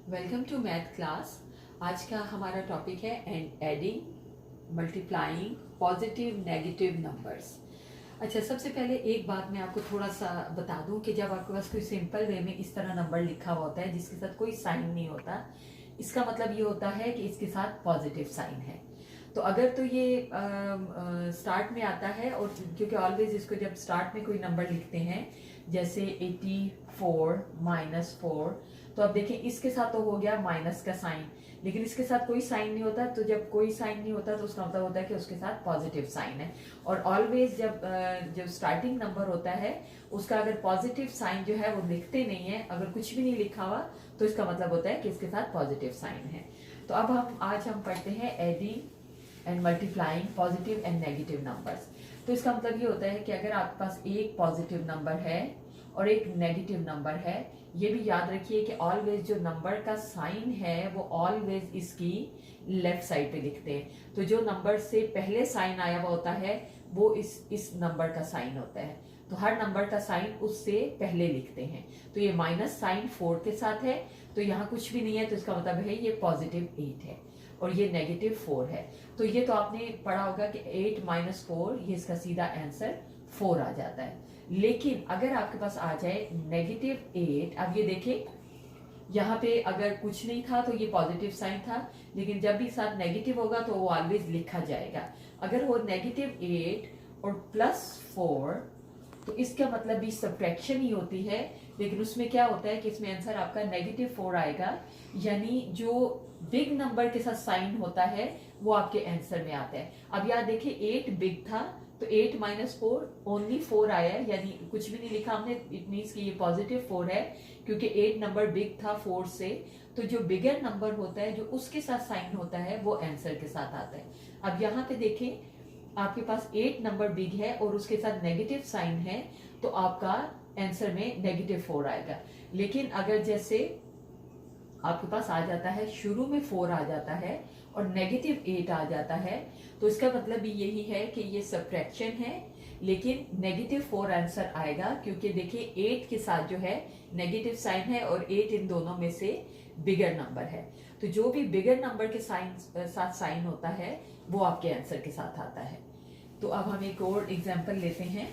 Welcome to math class. आज का हमारा टॉपिक है adding, multiplying positive negative numbers. अच्छा, सबसे पहले एक बात मैं आपको थोड़ा सा बता दूं कि जब आपके पास कोई सिंपल वे में इस तरह नंबर लिखा हुआ होता है जिसके साथ कोई साइन नहीं होता, इसका मतलब ये होता है कि इसके साथ पॉजिटिव साइन है। तो अगर तो ये स्टार्ट में आता है, और क्योंकि ऑलवेज इसको जब स्टार्ट में कोई नंबर लिखते हैं जैसे 84 -4, तो अब देखें इसके साथ तो हो गया माइनस का साइन, लेकिन इसके साथ कोई साइन नहीं होता। तो जब कोई साइन नहीं होता तो उसका मतलब होता है कि उसके साथ पॉजिटिव साइन है। और ऑलवेज जब स्टार्टिंग नंबर होता है उसका अगर पॉजिटिव साइन जो है वो लिखते नहीं है, अगर कुछ भी नहीं लिखा हुआ तो इसका मतलब होता है कि इसके साथ पॉजिटिव साइन है। तो अब आज हम पढ़ते हैं adding and multiplying positive and negative numbers. तो इसका मतलब ये होता है कि अगर आपके पास एक पॉजिटिव नंबर है और एक नेगेटिव नंबर है, ये भी याद रखिए कि ऑलवेज जो नंबर का साइन है वो ऑलवेज इसकी लेफ्ट साइड पे लिखते हैं। तो जो नंबर से पहले साइन आया हुआ होता है वो इस नंबर का साइन होता है। तो हर नंबर का साइन उससे पहले लिखते हैं। तो ये माइनस साइन 4 के साथ है, तो यहाँ कुछ भी नहीं है, तो इसका मतलब है ये पॉजिटिव 8 है, और ये नेगेटिव 4 है। तो ये तो आपने पढ़ा होगा कि 8 - 4, ये इसका सीधा आंसर 4 आ जाता है। लेकिन अगर आपके पास आ जाए -8, अब ये देखें यहाँ पे अगर कुछ नहीं था तो ये पॉजिटिव साइन था, लेकिन जब भी साथ नेगेटिव होगा तो वो ऑलवेज लिखा जाएगा। अगर वो -8 और +4, तो इसका मतलब भी सब्ट्रैक्शन ही होती है, लेकिन उसमें क्या होता है कि इसमें आंसर आपका -4 आएगा। यानी जो बिग नंबर के साथ साइन होता है वो आपके आंसर में आता है। अब याद देखिए 8 बिग था, तो 8 - 4 ओनली 4 आया है, यानी कुछ भी नहीं लिखा हमने। इट मीन्स कि ये पॉजिटिव 4 है, क्योंकि 8 नंबर बिग था 4 से। तो जो बिगर नंबर होता है जो उसके साथ साइन होता है वो आंसर के साथ आता है। अब यहाँ पे देखें आपके पास 8 नंबर बिग है और उसके साथ नेगेटिव साइन है, तो आपका आंसर में -4 आएगा। लेकिन अगर जैसे आपके पास आ जाता है शुरू में 4 आ जाता है और -8 आ जाता है, तो इसका मतलब भी यही है कि ये सब्ट्रैक्शन है, लेकिन -4 आंसर आएगा, क्योंकि देखिए 8 के साथ जो है नेगेटिव साइन है और 8 इन दोनों में से बिगर नंबर है। तो जो भी बिगर नंबर के साथ साइन होता है वो आपके आंसर के साथ आता है। तो अब हम एक और एग्जाम्पल लेते हैं।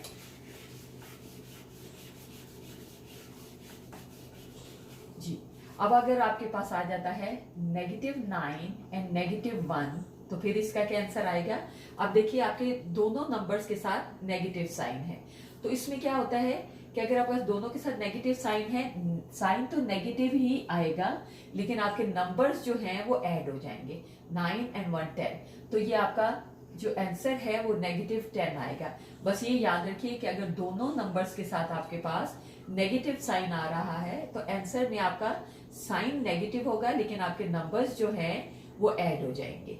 जी, अब अगर आपके पास आ जाता है -9 एंड -1, तो फिर इसका क्या आंसर आएगा। अब देखिए आपके दोनों नंबर्स के साथ नेगेटिव साइन है, तो इसमें क्या होता है कि अगर आपके पास दोनों के साथ नेगेटिव साइन है, साइन तो नेगेटिव ही आएगा, लेकिन आपके नंबर्स जो हैं वो ऐड हो जाएंगे। 9 and 1 10, तो ये आपका जो आंसर है वो -10 आएगा। बस ये याद रखिए कि अगर दोनों नंबर्स के साथ आपके पास नेगेटिव साइन आ रहा है तो आंसर में आपका साइन नेगेटिव होगा, लेकिन आपके नंबर्स जो हैं वो ऐड हो जाएंगे।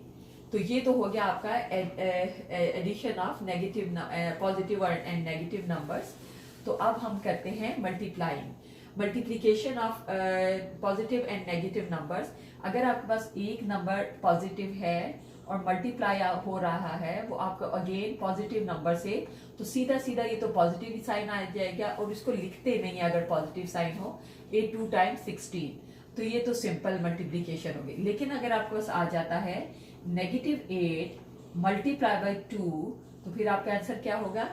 तो ये तो हो गया आपका addition of negative positive and negative numbers. तो अब हम करते हैं multiplication of positive and negative numbers. अगर आपके पास एक नंबर पॉजिटिव है और मल्टीप्लाई हो रहा है वो आपका अगेन पॉजिटिव नंबर से, तो सीधा सीधा ये तो पॉजिटिव साइन आ जाएगा, और इसको लिखते नहीं है अगर पॉजिटिव साइन हो। 8 2 times 16, तो ये तो सिंपल मल्टीप्लिकेशन होगी। लेकिन अगर आपके पास आ जाता है -8 मल्टीप्लाई बाय 2, तो फिर आपका आंसर क्या होगा।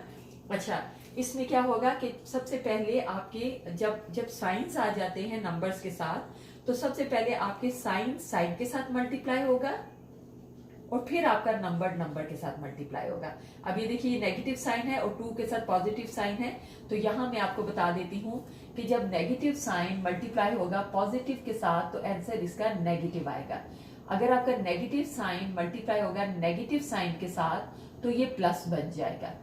अच्छा, इसमें क्या होगा कि सबसे पहले आपके जब साइंस आ जाते हैं नंबर्स के साथ, तो सबसे पहले आपके साइन साइन के साथ मल्टीप्लाई होगा और फिर आपका नंबर के साथ मल्टीप्लाई होगा। अब ये देखिए नेगेटिव साइन है और 2 के साथ पॉजिटिव साइन है, तो यहां मैं आपको बता देती हूं कि जब नेगेटिव साइन मल्टीप्लाई होगा पॉजिटिव के साथ तो आंसर इसका नेगेटिव आएगा। अगर आपका नेगेटिव साइन मल्टीप्लाई होगा नेगेटिव साइन के साथ तो ये प्लस बन जाएगा।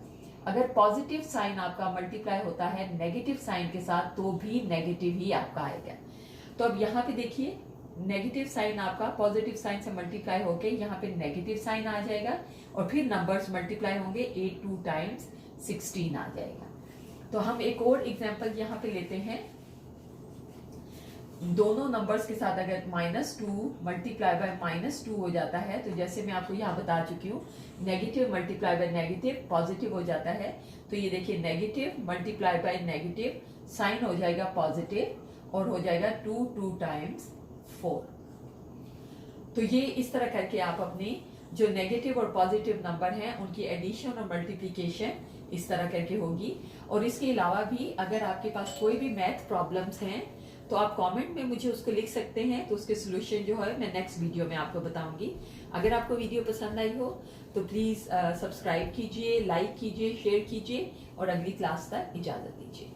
अगर पॉजिटिव साइन आपका मल्टीप्लाई होता है नेगेटिव साइन के साथ तो भी नेगेटिव ही आपका आएगा। तो अब यहाँ पे देखिए नेगेटिव साइन आपका पॉजिटिव साइन से मल्टीप्लाई होके यहाँ पे नेगेटिव साइन आ जाएगा, और फिर नंबर्स मल्टीप्लाई होंगे 8 2 times 16 आ जाएगा। तो हम एक और एग्जांपल यहाँ पे लेते हैं। दोनों नंबर्स के साथ अगर -2 मल्टीप्लाई बाय -2 हो जाता है, तो जैसे मैं आपको यहाँ बता चुकी हूँ negative multiply by negative positive हो जाता है। तो ये देखिए negative multiply by negative sign हो जाएगा पॉजिटिव और हो जाएगा 2 2 times 4। तो ये इस तरह करके आप अपने जो नेगेटिव और पॉजिटिव नंबर हैं उनकी एडिशन और मल्टीप्लिकेशन इस तरह करके होगी। और इसके अलावा भी अगर आपके पास कोई भी मैथ प्रॉब्लम्स हैं तो आप कमेंट में मुझे उसको लिख सकते हैं, तो उसके सोल्यूशन जो है मैं नेक्स्ट वीडियो में आपको बताऊंगी। अगर आपको वीडियो पसंद आई हो तो प्लीज़ सब्सक्राइब कीजिए, लाइक कीजिए, शेयर कीजिए और अगली क्लास तक इजाज़त दीजिए।